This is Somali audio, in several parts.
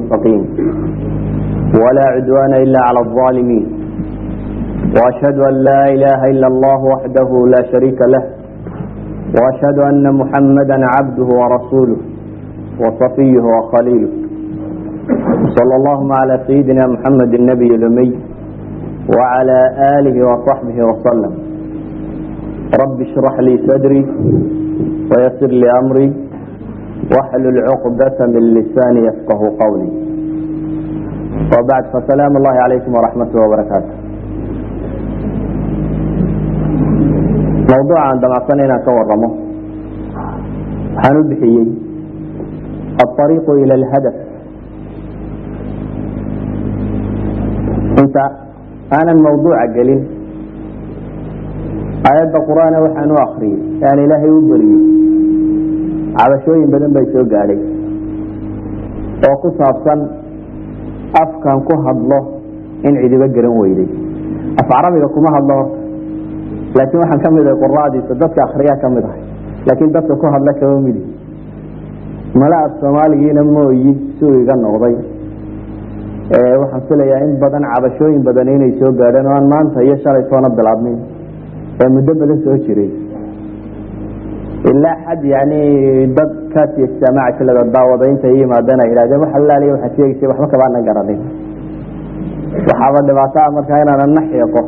المستقيم ولا عدوان إلا على الظالمين وأشهد أن لا إله إلا الله وحده لا شريك له وأشهد أن محمدا عبده ورسوله وصفيه وخليله صلى اللهم على سيدنا محمد النبي الأمي وعلى آله وصحبه وسلم رب اشرح لي صدري ويسر لي أمري واحلل عقدة من لساني يفقه قولي وبعد فسلام الله عليكم ورحمة وبركاته. موضوع عندما صنعنا كورمه هنبحيي الطريق إلى الهدف. انت أنا الموضوع قليل آيات القرآن وحن وآخرين يعني لا يبري على شوي بدن بيسوق عليه وقصة أبصن أفكان كوها الله إن عيد بقرن ويدي أفعربي لكمها الله لكن وحن كمل القراء دي صدقت آخرية كملها لكن دفت كوها الله كوميدي ملاء الصوماليين موي سوي قن وضي waxaan filayaa in badan cabashooyin badan inay soo gaadheen oo aan maanta iyo shalay toona bilaabmin ee muddo badan soo jiray ilaa xad yani dad kaasi isticmaaca kala daawada inta yimaadana ilaahay waxa la leeyahay waxa sheegay waxba ka baan garanay waxaba dhibaato marka inaan naxiiqo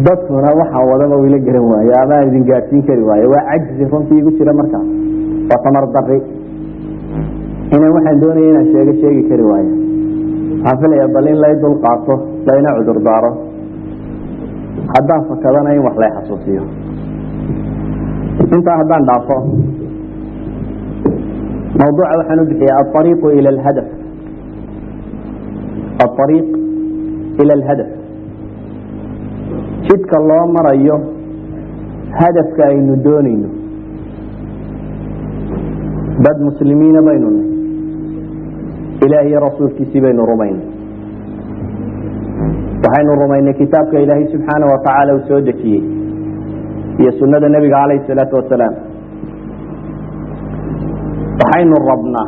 dadkuna waxa wadaba wiila garan waayo ama idin gaarsiin kari waayo waa ajzi runtii igu jira marka waa tamar darri inaan waxaan doonayay inaan sheegi kari waayo afilaya balin lay dul qaato layna cudur daaro haddaan fakadana in wax lay xasuusiyo inta haddaan dhaafo mawduuca waxaan u bixiyaa الطريق إلى الهدف. الطريق إلى الهدف jidka loo marayo hadafka aynu doonayno dad muslimiina baynu nahay إلهي رسول كسبين رمين وحين رمين كتابك إلهي سبحانه وتعالى وسودكي هي سنة النبي عليه الصلاة والسلام وحين ربنا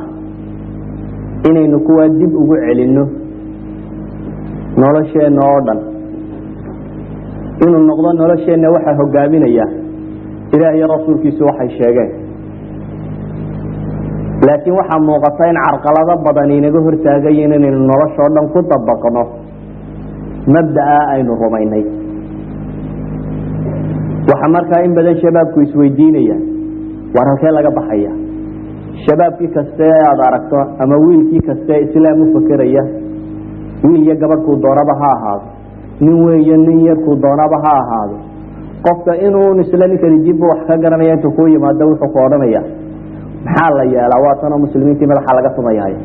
إني نكوى دب أقعل إنه نولشي نوردن إنه النقضان نولشي نوحى هقابين إياه إلهي رسول كسوحي الشيقين laakiin waxa muuqata in carqalado badan inaga hortaagayeen in nolosha dhan ku dabaqno mabda'a aynu rumaynay waxa markaa in badan shabaabku isweydiinayaan war halkee laga baxaya shabaabkii kaste aad aragto ama wiilkii kaste islaam u fakaraya wiil iyo gabadh ku doonaba ha ahaado nin weeyo nin yar ku doonaba ha ahaado qofka inuu islaamka kali dib wax ka garanaya intuu ku yimaado wuxuu ku odhanaya maxaa la yeelaa waa tan muslimiintii madaxa laga tumayahay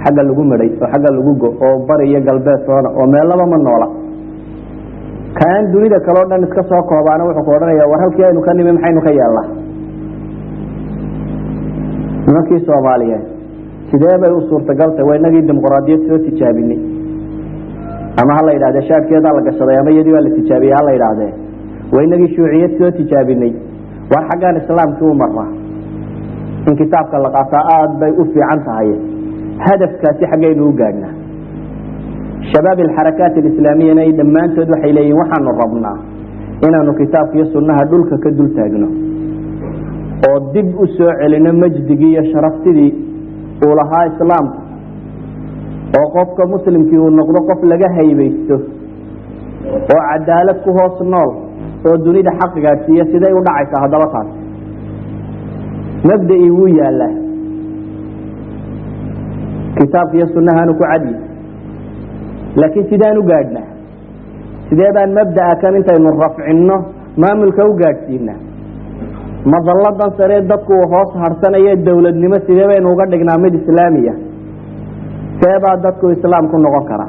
xagga lagu maray oo xagga lagu go oo bari iyo galbeed toona oo meelaba ma noola kaan dunida kale oo dhan iska soo koobaana wuxuu ku oranayaa war halkii aynu ka nimay maxaynu ka yeelnaa nimankii Soomaaliyeed sidee bay u suurtagaltay waa inagii dimuqraadiyad soo tijaabinay ama hala yiraahdo shaadkeeda la gashaday ama iyadii waa la tijaabiyay hala yiraahdo waa inagii shuuciyad soo tijaabinay war xaggan islaamku u marra in kitaabka la qaataa aad bay u fiican tahay hadafkaasi xageenu u gaadhnaa shabaab الحركات الإسلامية ay dhamaantood waxay leeyihiin waxaanu rabnaa inaanu kitaabka iyo sunnaha dhulka ka dul taagno oo dib u soo celino majdigii iyo sharaftidii uu lahaa islaamku oo qofka muslimkii uu noqdo qof laga haybaysto oo cadaalad ku hoos nool oo dunida xaq gaarsiiya siday u dhacaysaa hadaba taas مبدئي وياله كتاب يا سنة هانو كعدي لكن سيدانو قادنا سيدان مبدأ كان انت الرفع انه ما ملكو قادسينا مظلة سريد دكو وخاص هرسانة يا الدولة نما سيدان وقادقنا مد إسلامية سيبا دكو إسلام كن غكرة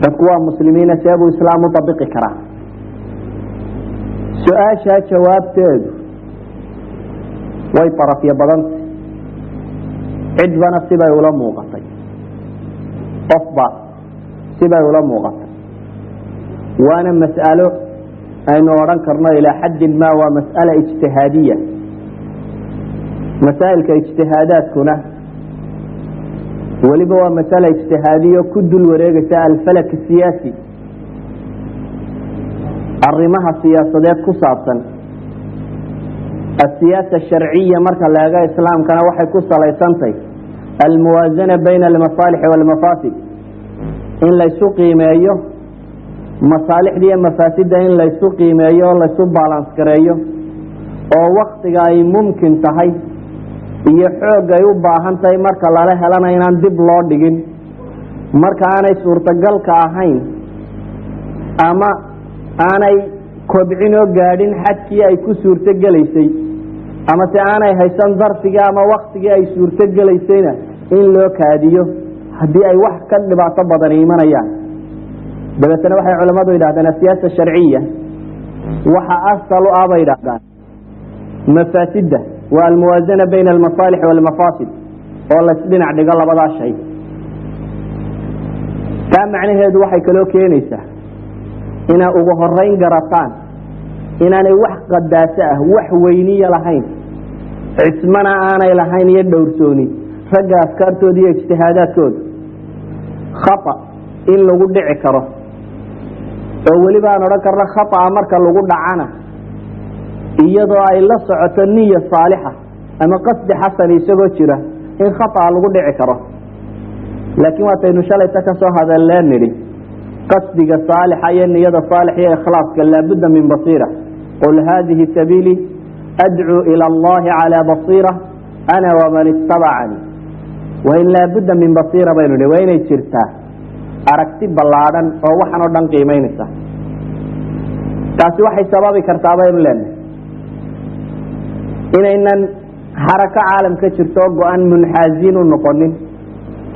دكو مسلمين سيبو إسلام مطبق كرة سؤال شاة جواب تيد way طرفيه badan cid bana sibay ula muuqatay qofba sibay ula muuqatay waana mas'alo aynu oran karno ila xad ma waa mas'ala ijtihaadiyya مسائل كاجتهادات كنا ولبا مسألة اجتهادية كد الوريقة الفلك السياسي الرماها السياسيات كصابتا السياسة الشرعية مركا لاغا إسلام كان وحي كصة ليسانتي الموازنة بين المصالح والمفاسد إن ليسوا قيمة مصالح دي مفاسد إن ليسوا قيمة ليسوا بالانس كريو oo waqtiga ay mumkin tahay iyo xoog ay u baahan tahay marka la helana inaan dib loo dhigin marka aanay suurtagal ka ahayn ama aanay kobcin oo gaadhin xadkii ay ku suurtagalaysay ama si aanay haysan dartiga ama waqtiga ay suurtagalaysayna in loo kaadiyo hadii ay wax ka dhibaato badan iimanayaan dabeetana waxay culimadu yiraahdaan siyaasada sharciya waxa asal u ah bay yiraahdaan مفاسده والموازنة بين المصالح والمفاسد والله سدين عدقال الله بضع شيء كان معنى هذا وحي كلو كينيسة إنا أغهرين قرطان إنا نوح قداسة وحوينية لحين عثمنا آنا لحين يدورسوني فقا أفكارتو دي اجتهادات كود خطأ إن لو قد عكره أولي بقى نركر خطأ أمرك لو قد عانا iyadoo ay la socoto niyad saalixa ama qasdi xasan isagoo jira in khata lagu dhici karo laakiin waa taynu shalayta ka soo hadalnay qasdiga saalixa iyo niyada saalixa iyo ikhlaaska la budda min basira qul hadhihi sabili ad'u ila Allah ala basira ana wa man ittaba'ani wa in la budda min basira baynu waa inay jirtaa aragti ballaaran oo waxan oo dhan qiimeynaysa taasi waxay sababi kartaa baynu leenahay إننا حركة عالم كشرتو قوان منحازين ونقنين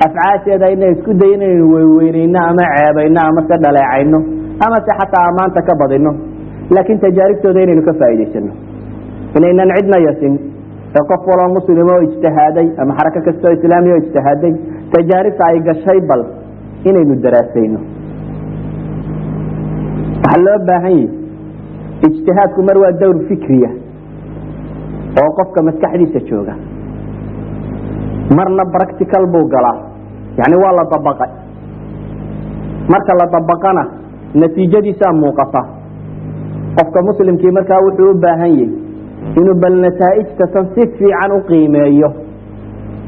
أفعاش هذا إنه يسكد إنه وينينا أما عابينا أما سدل عينه أما حتى أمان تكبضينه لكن تجاربته دين لكفايدة شنه إننا عدنا يسين تقفل المسلم واجتهادي أما حركة كستو إسلامي واجتهادي تجارب عيقا شيبال إنه الدراسينه حلوه باهي اجتهادكم مروى الدور فكرية oo qofka maskaxdiisa jooga marna practical buu galaa yani waa la dabaqay marka la dabaqana natiijadiisa muuqata qofka muslimkii marka wuxuu u baahan yahay inuu bal nataa'ijta tan si fiican u qiimeeyo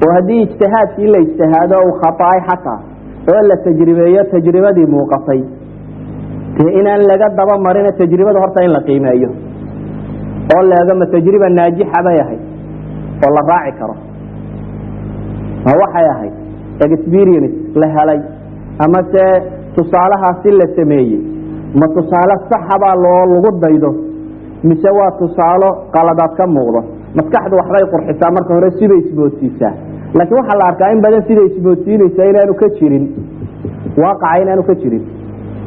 oo hadii ijtihaadkii la ijtihaado oo khataay xataa oo la tajribeeyo tajribadii muuqatay inaan laga daba marin tajribada horta in la qiimeeyo oo laagama tajriba naajixa bay ahay oo la raaci karo waxay ahay experience la helay ama se tusaalaha si la sameeyay ma tusaale sax ah lagu daydo mise waa tusaalo qaladaad ka muuqdo maskaxdu waxbay qurxisaa marka hore sida isboodsiisa laakiin waxa la arkaa in badan sida isboodsiinaysa inaanu ka jirin waaqaca inaanu ka jirin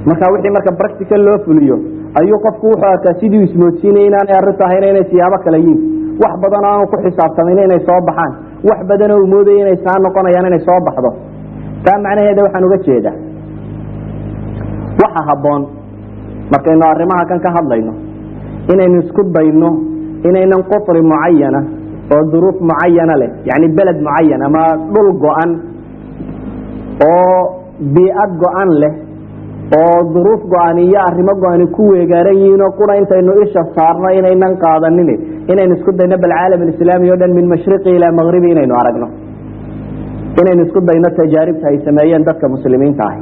marka wixii marka practical loo fuliyo ayuu qofku wuxuu arkaa sidii ismoodsiinay inaan arrinta ahayn inay siyaabo kale yihiin wax badan oo ku xisaabtamin inay soo baxaan wax badan oo mooday inay saan noqonayaan inay soo baxdo taa macnaheedu waxaan uga jeedaa waxa haboon markaynu arrimaha kan ka hadlayno inaynu isku dayno inaynan qofri muayana oo duruuf muayana leh yani balad muayana ama dhul go'an oo bi'ad go'an leh oo duruuf go'aniyo arrimo go'ani ku weegaaran yihiin oo kuna intaynu isha saarno inaynan qaadanin inaynu isku dayno bal caalam islaami oo dhan min mashriqi ila maghribi inaynu aragno inaynu isku dayno tajaaribta ay sameeyeen dadka muslimiinta ah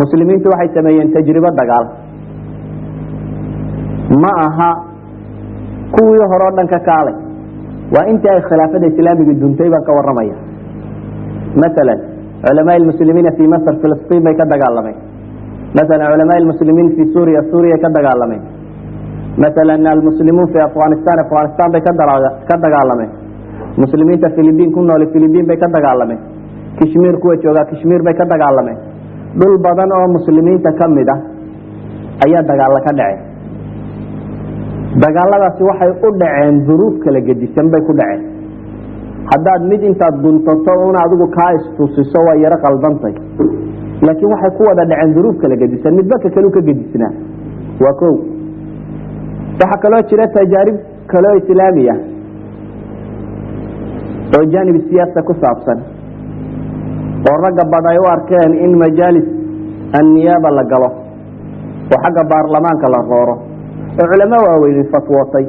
muslimiintu waxay sameeyeen tajribo dagaal ma aha kuwii hore oo dhan ka kaalay waa intii ay khilaafada islaamiga duntay baa ka waramaya مثلا علماء المسلمين في مصر فلسطين بي كدغالمين مثلا علماء المسلمين في سوريا كدغالمين مثلا المسلمون في افغانستان بي كدغالمين مسلمين في الفلبين كنا الفلبين بي كدغالمين كشمير كويت جوغا كشمير بي كدغالمين دول بدن oo muslimiinta kamida ayaa dagaal ka dhacay dagaaladaasi waxay u dhaceen duruuf kala gedisan bay ku dhaceen haddaad mid intaad duntato una adigu ka istusiso waa yara qaldantay laakiin waxay ku wada dhaceen duruuf kala gedisan midba ka kale ka gedisnaa waa koow waxa kaloo jira tajaarib kale islaamiya وجانب السياسة كصابسا ورقب بعد يواركان إن مجالس النيابة لقلوا وحق بارلمان كالغورة علماء وين فتواتي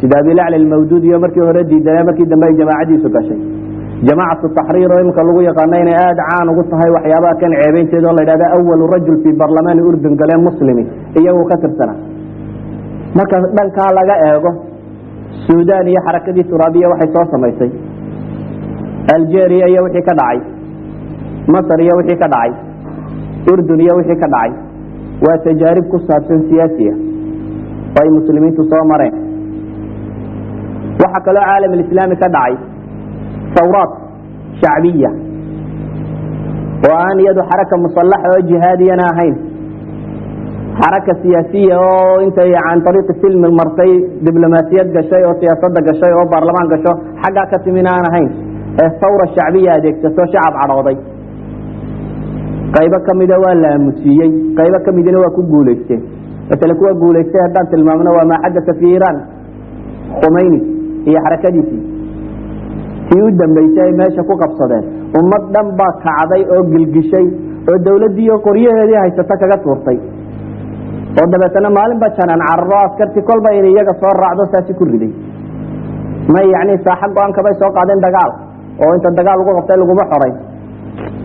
سيدا بلعل الموجود يومركي وردي دلامركي دماء جماعة دي سكاشي جماعة التحرير ويمكن اللغة يقانين عان وقلت هاي وحيابها كان عيبين تيدو الله هذا أول رجل في برلمان أردن قليل مسلمي إياه وكثر سنة ما كان لقى إيغو السودان هي حركة دي ترابية وحي صوصة ميسي الجيريا هي وحي كدعي مصر هي وحي كدعي أردن هي وحي كدعي وتجارب كسابسن سياسية وأي مسلمين تصومرين وحكى له عالم الإسلامي كدعي ثورات شعبية وأن يدو حركة مصلحة وجهادية ناهين حركة سياسية وانت عن طريق السلم المرسي دبلوماسيات قشي وسياسات قشي وبرلمان قشي حقا كتمنا ناهين الثورة الشعبية هذيك تسوى شعب عراضي قيبا كميدا ولا مسيحي قيبا كميدا وكو قوليكتين فتلكوا قوليكتين هدان تلمامنا وما حدث في إيران خميني هي حركة دي tii u dambaysay meesha ku qabsadeen ummad dhan baa kacday oo gilgishay oo dawladii iyo qoryaheedii haysata kaga tuurtay oo dabeetana maalin ba janaan carro askarti kolba in iyaga soo raacdo saasi ku riday ma yaani saaxad go'aan ka bay soo qaadeen dagaal oo inta dagaal ugu qabtay lagu ma xoray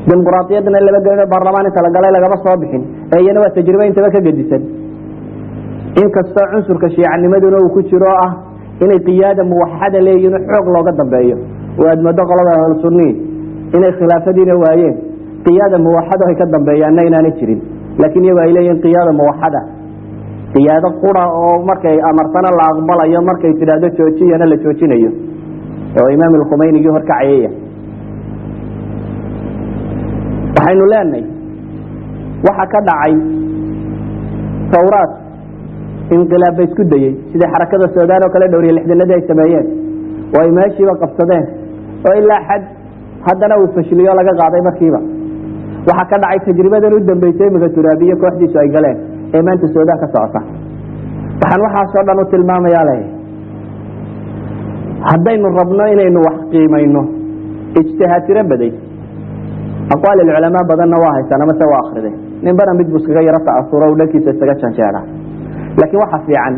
dimuqraadiyadna laba galay baarlamaanka la galay laga soo bixin ayana waa tajribo inta ka gadisan in kasta cunsurka shiicannimaduna uu ku jiro ah inay qiyaada muwaxada leeyihiin xoog looga dambeeyo وأدمد قلبها السنين إن الخلافتين وايين قيادة موحدة هي كدام بيانا إنا نتشرين لكن يبقى إليهم قيادة موحدة قيادة قرى مركي أمرتنا الله أقبل أيام مركي تدادو تشوشي أنا اللي تشوشين أيام وإمام الخميني جوهر كعيية وحين لاني وحكا دعي ثورات انقلاب بيسكدي سيدي حركة السودان وكلا دوري اللحدة دي السمايات وإماشي وقفصدين وإلا حد هذا لو فشليا لقى قاضي مركبة وحكى دعي تجربة ودن بيتين من الترابية كوحدي سؤال قالين إيمان السوداء كسعطة فحن وحا صعدا نتلمام ياليه هدين الربنا إنه وحقيمة إنه اجتهاد ربدي أقوال العلماء بدلنا واحد سنة ما سوى آخر ده نبنا مدبس غير رفع الصورة ولكن تستغشان شارع لكن وحفي عن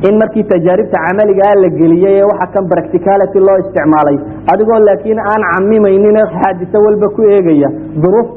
إن مركي تجارب عملي قال لك جلية وحكم براكتيكالة الله استعمالي أقول لكن أنا عمي ما ينين حادثة والبكو إيجية ظروف